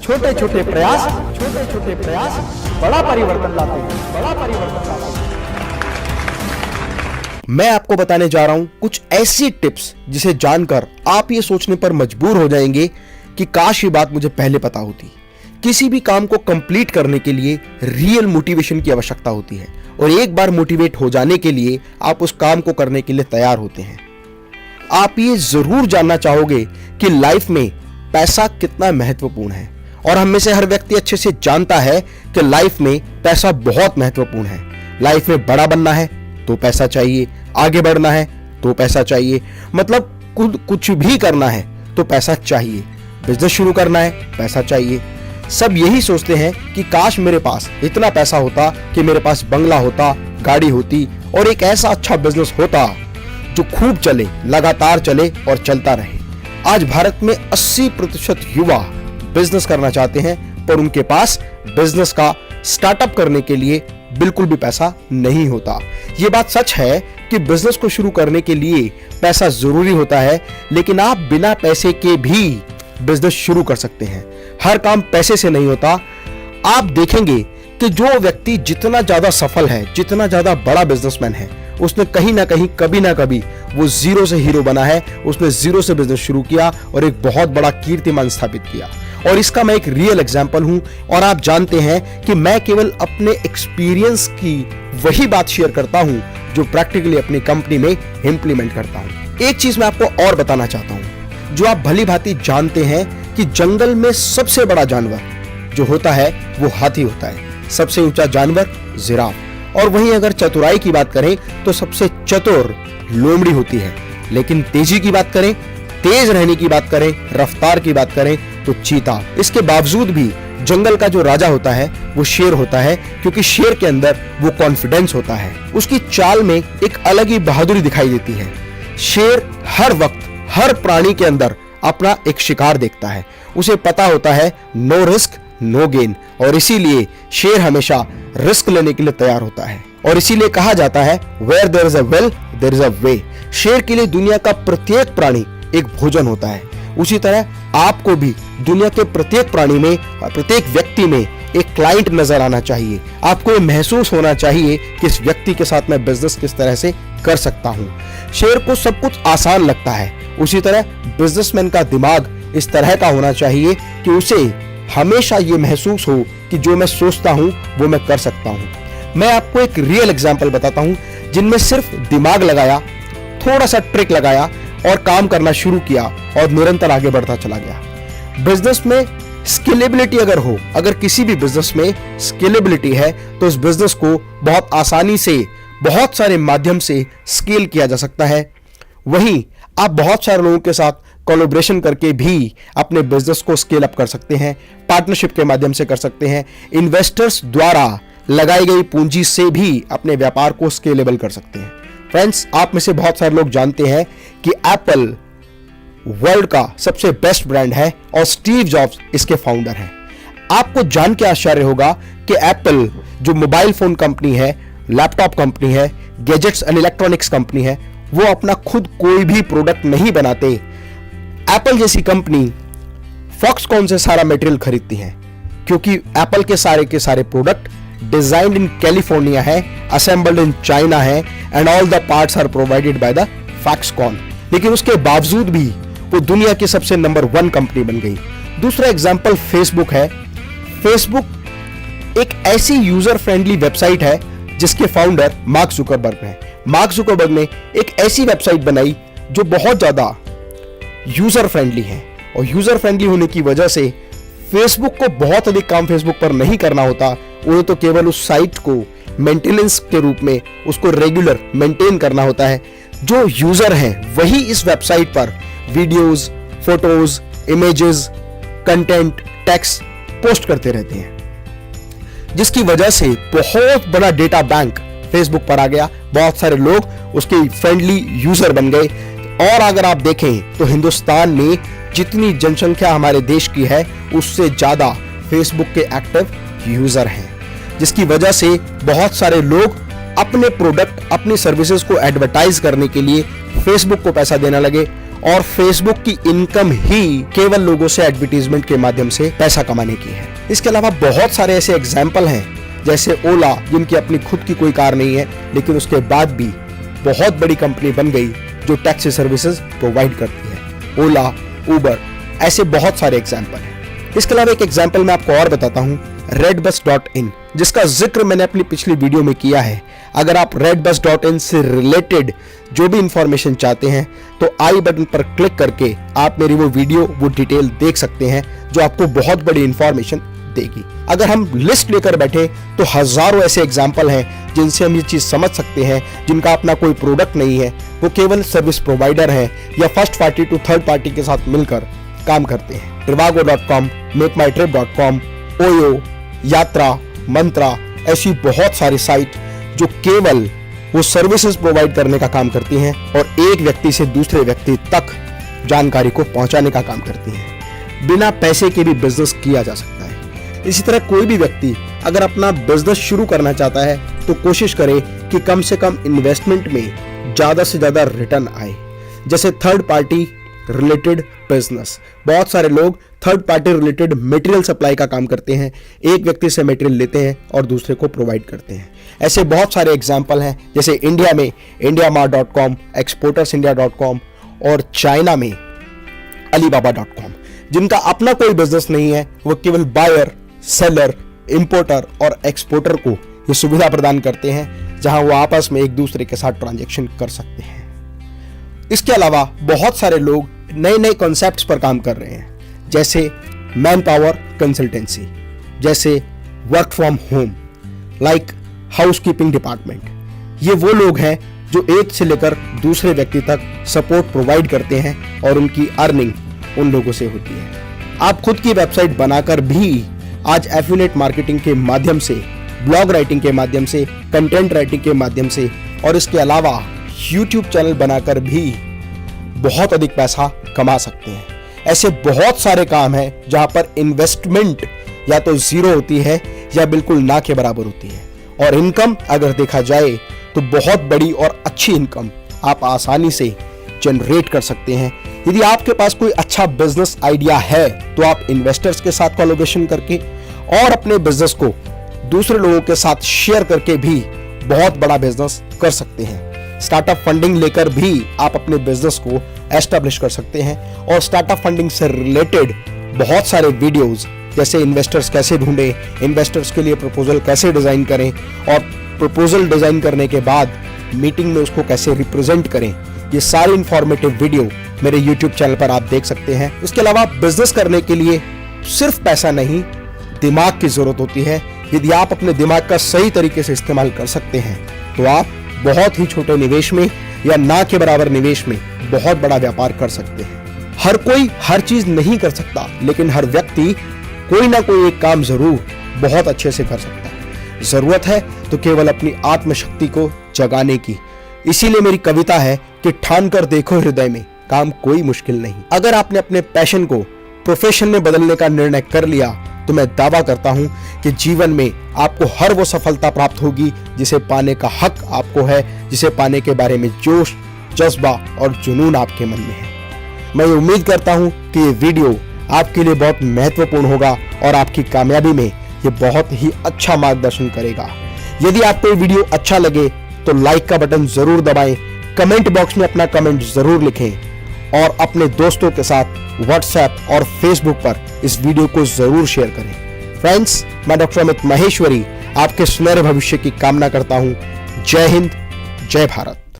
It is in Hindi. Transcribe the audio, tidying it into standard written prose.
छोटे छोटे प्रयास बड़ा परिवर्तन लाते हैं। मैं आपको बताने जा रहा हूं कुछ ऐसी टिप्स जिसे जानकर आप ये सोचने पर मजबूर हो जाएंगे कि काश ये बात मुझे पहले पता होती। किसी भी काम को कंप्लीट करने के लिए रियल मोटिवेशन की आवश्यकता होती है और एक बार मोटिवेट हो जाने के लिए आप उस काम को करने के लिए तैयार होते हैं। आप ये जरूर जानना चाहोगे कि लाइफ में पैसा कितना महत्वपूर्ण है और हम में से हर व्यक्ति अच्छे से जानता है कि लाइफ में पैसा बहुत महत्वपूर्ण है। लाइफ में बड़ा बनना है तो पैसा चाहिए, आगे बढ़ना है तो पैसा चाहिए, मतलब कुछ भी करना है तो पैसा चाहिए, बिजनेस शुरू करना है पैसा चाहिए। सब यही सोचते हैं कि काश मेरे पास इतना पैसा होता कि मेरे पास बंगला होता, गाड़ी होती और एक ऐसा अच्छा बिजनेस होता जो खूब चले, लगातार चले और चलता रहे। आज भारत में 80% युवा बिजनेस करना चाहते हैं पर उनके पास बिजनेस का स्टार्टअप करने के लिए बिल्कुल भी पैसा नहीं होता। ये बात सच है कि बिजनेस को शुरू करने के लिए पैसा जरूरी होता है, लेकिन आप बिना पैसे के भी बिजनेस शुरू कर सकते हैं। हर काम पैसे से नहीं होता। आप देखेंगे कि जो व्यक्ति जितना ज्यादा सफल है, जितना ज्यादा बड़ा बिजनेसमैन है, उसने कहीं ना कहीं कभी ना कभी वो जीरो से हीरो बना है। उसने जीरो से बिजनेस शुरू किया और एक बहुत बड़ा कीर्तिमान स्थापित किया। और इसका मैं एक रियल एग्जांपल हूं और आप जानते हैं कि मैं केवल अपने एक्सपीरियंस की वही बात शेयर करता हूं जो प्रैक्टिकली अपनी कंपनी में इंप्लीमेंट करता हूं। एक चीज मैं आपको और बताना चाहता हूं जो आप भली भांति जानते हैं कि जंगल में सबसे बड़ा जानवर जो होता है वो हाथी होता है, सबसे ऊंचा जानवर जिराफ। और वहीं अगर चतुराई की बात करें तो सबसे चतुर लोमड़ी होती है, लेकिन तेजी की बात करें, तेज रहने की बात करें, रफ्तार की बात करें तो चीता। इसके बावजूद भी जंगल का जो राजा होता है वो शेर होता है, क्योंकि शेर के अंदर वो कॉन्फिडेंस होता है। उसकी चाल में एक अलग ही बहादुरी दिखाई देती है। शेर हर वक्त हर प्राणी के अंदर अपना एक शिकार देखता है। उसे पता होता है नो रिस्क नो गेन, और इसीलिए शेर हमेशा रिस्क लेने के लिए तैयार होता है। और इसीलिए कहा जाता है where there is a will there is a way. शेर के लिए दुनिया का प्रत्येक प्राणी एक भोजन होता है। उसी तरह आपको भी दुनिया के प्रत्येक प्राणी में, प्रत्येक व्यक्ति में एक क्लाइंट नजर आना चाहिए। आपको ये महसूस होना चाहिए कि इस व्यक्ति के साथ मैं बिजनेस किस तरह से कर सकता हूं। शेर को सब कुछ आसान लगता है, उसी तरह बिजनेसमैन का दिमाग इस तरह का होना चाहिए कि उसे हमेशा ये महसूस हो कि जो मैं सोचता हूं वो मैं कर सकता हूं। मैं आपको एक रियल एग्जांपल बताता हूं जिनमें सिर्फ दिमाग लगाया, थोड़ा सा ट्रिक लगाया और काम करना शुरू किया और निरंतर आगे बढ़ता चला गया। बिजनेस में स्केलेबिलिटी अगर किसी भी बिजनेस में स्केलेबिलिटी है तो उस बिजनेस को बहुत आसानी से बहुत सारे माध्यम से स्केल किया जा सकता है। वहीं आप बहुत सारे लोगों के साथ कोलैबोरेशन करके भी अपने बिजनेस को स्केल अप कर सकते हैं, पार्टनरशिप के माध्यम से कर सकते हैं, इन्वेस्टर्स द्वारा लगाई गई पूंजी से भी अपने व्यापार को स्केलेबल कर सकते हैं। फ्रेंड्स, आप में से बहुत सारे लोग जानते हैं कि एप्पल वर्ल्ड का सबसे बेस्ट ब्रांड है और स्टीव जॉब्स इसके फाउंडर हैं। आपको जान के आश्चर्य होगा कि एप्पल जो मोबाइल फोन कंपनी है, लैपटॉप कंपनी है, गैजेट्स एंड इलेक्ट्रॉनिक्स कंपनी है, वो अपना खुद कोई भी प्रोडक्ट नहीं बनाते। एप्पल जैसी कंपनी फॉक्सकॉन से सारा मटेरियल खरीदती है, क्योंकि एप्पल के सारे प्रोडक्ट डिजाइन्ड इन कैलिफोर्निया है, असेंबल्ड इन चाइना है and all the parts are provided by the Foxconn. लेकिन उसके बावजूद भी वो दुनिया की सबसे नंबर 1 कंपनी बन गई। दूसरा एग्जांपल फेसबुक है। फेसबुक एक ऐसी यूजर फ्रेंडली वेबसाइट है जिसके फाउंडर मार्क जुकरबर्ग हैं। मार्क जुकरबर्ग ने एक ऐसी वेबसाइट बनाई जो बहुत ज्यादा यूजर फ्रेंडली है, और यूजर फ्रेंडली होने की वजह से फेसबुक को बहुत अधिक काम फेसबुक पर नहीं करना होता। उन्हें तो केवल उस साइट को मेंटेनेंस के रूप में उसको रेगुलर मेंटेन करना होता है। जो यूजर हैं वही इस वेबसाइट पर videos, photos, images, content, text post करते रहते हैं, जिसकी वजह से बहुत बड़ा डेटा बैंक फेसबुक पर आ गया। बहुत सारे लोग उसके फ्रेंडली यूजर बन गए। और अगर आप देखें तो हिंदुस्तान में जितनी जनसंख्या हमारे देश की है उससे ज्यादा फेसबुक के एक्टिव यूजर हैं, जिसकी वजह से बहुत सारे लोग अपने प्रोडक्ट, अपनी सर्विसेज को एडवर्टाइज करने के लिए फेसबुक को पैसा देने लगे। और फेसबुक की इनकम ही केवल लोगों से एडवर्टीजमेंट के माध्यम से पैसा कमाने की है। इसके अलावा बहुत सारे ऐसे एग्जाम्पल हैं, जैसे ओला, जिनकी अपनी खुद की कोई कार नहीं है लेकिन उसके बाद भी बहुत बड़ी कंपनी बन गई जो टैक्सी सर्विसेज प्रोवाइड करती है। ओला, उबर, ऐसे बहुत सारे एग्जाम्पल हैं। इसके अलावा एक एग्जाम्पल मैं आपको और बताता हूं, redbus.in, जिसका जिक्र मैंने अपनी पिछली वीडियो में किया है। अगर आप redbus.in से रिलेटेड जो भी इंफॉर्मेशन चाहते हैं तो आई बटन पर क्लिक करके आप मेरी वो वीडियो, वो डिटेल देख सकते हैं जो आपको बहुत बड़ी इंफॉर्मेशन देगी। अगर हम लिस्ट लेकर बैठे तो हजारों ऐसे एग्जाम्पल हैं जिनसे हम ये चीज समझ सकते हैं, जिनका अपना कोई प्रोडक्ट नहीं है, वो केवल सर्विस प्रोवाइडर हैं या first party to third party के साथ मिलकर काम करते हैं। trivago.com, मेकमाईट्रिप.com, ओयो, यात्रा, मंत्रा, ऐसी बहुत सारी साइट जो केवल वो सर्विसेज प्रोवाइड करने का काम करती हैं और एक व्यक्ति से दूसरे व्यक्ति तक जानकारी को पहुंचाने का काम करती हैं। बिना पैसे के भी बिजनेस किया जा सकता है। इसी तरह कोई भी व्यक्ति अगर अपना बिजनेस शुरू करना चाहता है तो कोशिश करे कि कम से कम इन्वेस्टमेंट में ज्यादा से ज्यादा रिटर्न आए। जैसे थर्ड पार्टी रिलेटेड बिजनेस, बहुत सारे लोग third party related material supply का काम करते हैं, एक व्यक्ति से मटेरियल लेते हैं और दूसरे को प्रोवाइड करते हैं। ऐसे बहुत सारे एग्जांपल हैं, जैसे इंडिया में indiamart.com, exportersindia.com और चाइना में alibaba.com, जिनका अपना कोई बिजनेस नहीं है, वो केवल बायर, सेलर, इंपोर्टर और एक्सपोर्टर को ये सुविधा प्रदान करते हैं जहां वो आपस में एक दूसरे के साथ ट्रांजैक्शन कर सकते हैं। इसके अलावा बहुत सारे लोग नए नए कॉन्सेप्ट्स पर काम कर रहे हैं, जैसे मैन पावर कंसल्टेंसी, जैसे work from home, like housekeeping department. ये वो लोग हैं जो एक से लेकर दूसरे व्यक्ति तक सपोर्ट प्रोवाइड करते हैं और उनकी अर्निंग उन लोगों से होती है। आप खुद की वेबसाइट बनाकर भी आज एफिलिएट मार्केटिंग के माध्यम से, ब्लॉग राइटिंग के माध्यम से, कंटेंट राइटिंग के माध्यम से और इसके अलावा यूट्यूब चैनल बनाकर भी बहुत अधिक पैसा कमा सकते हैं। ऐसे बहुत सारे काम हैं जहां पर इन्वेस्टमेंट या तो जीरो होती है या बिल्कुल ना के बराबर होती है, और इनकम अगर देखा जाए तो बहुत बड़ी और अच्छी इनकम आप आसानी से जनरेट कर सकते हैं। यदि आपके पास कोई अच्छा बिजनेस आइडिया है तो आप इन्वेस्टर्स के साथ कोलैबोरेशन करके और अपने बिजनेस को दूसरे लोगों के साथ शेयर करके भी बहुत बड़ा बिजनेस कर सकते हैं। स्टार्टअप फंडिंग लेकर भी आप अपने बिजनेस को एस्टैब्लिश कर सकते हैं, और स्टार्टअप फंडिंग से रिलेटेड बहुत सारे वीडियोस, जैसे इन्वेस्टर्स कैसे ढूंढें, इन्वेस्टर्स के लिए प्रपोजल कैसे डिजाइन करें और प्रपोजल डिजाइन करने के बाद मीटिंग में उसको कैसे रिप्रेजेंट करें, ये सारी इंफॉर्मेटिव वीडियो मेरे यूट्यूब चैनल पर आप देख सकते हैं। इसके अलावा बिजनेस करने के लिए सिर्फ पैसा नहीं, दिमाग की जरूरत होती है। यदि आप अपने दिमाग का सही तरीके से इस्तेमाल कर सकते हैं तो आप बहुत ही छोटे निवेश में या ना के बराबर निवेश में बहुत बड़ा व्यापार कर सकते हैं। हर कोई हर चीज नहीं कर सकता, लेकिन हर व्यक्ति कोई ना कोई एक काम जरूर बहुत अच्छे से कर सकता है। जरूरत है तो केवल अपनी आत्मशक्ति को जगाने की। इसीलिए मेरी कविता है कि ठान कर देखो हृदय में, काम कोई मुश्किल नहीं। अगर आपने अपने पैशन को प्रोफेशन में बदलने का निर्णय कर लिया तो मैं दावा करता हूं कि जीवन में आपको हर वो सफलता प्राप्त होगी जिसे पाने का हक आपको है, जिसे पाने के बारे में जोश, जज्बा और जुनून आपके मन में है। मैं ये उम्मीद करता हूं कि ये वीडियो आपके लिए बहुत महत्वपूर्ण होगा और आपकी कामयाबी में ये बहुत ही अच्छा मार्गदर्शन करेगा। यदि आपको ये वीडियो अच्छा लगे तो लाइक का बटन जरूर दबाएं, कमेंट बॉक्स में अपना कमेंट जरूर लिखें और अपने दोस्तों के साथ व्हाट्सएप और फेसबुक पर इस वीडियो को जरूर शेयर करें। फ्रेंड्स, मैं डॉक्टर अमित महेश्वरी आपके सुनहरे भविष्य की कामना करता हूं। जय हिंद, जय भारत।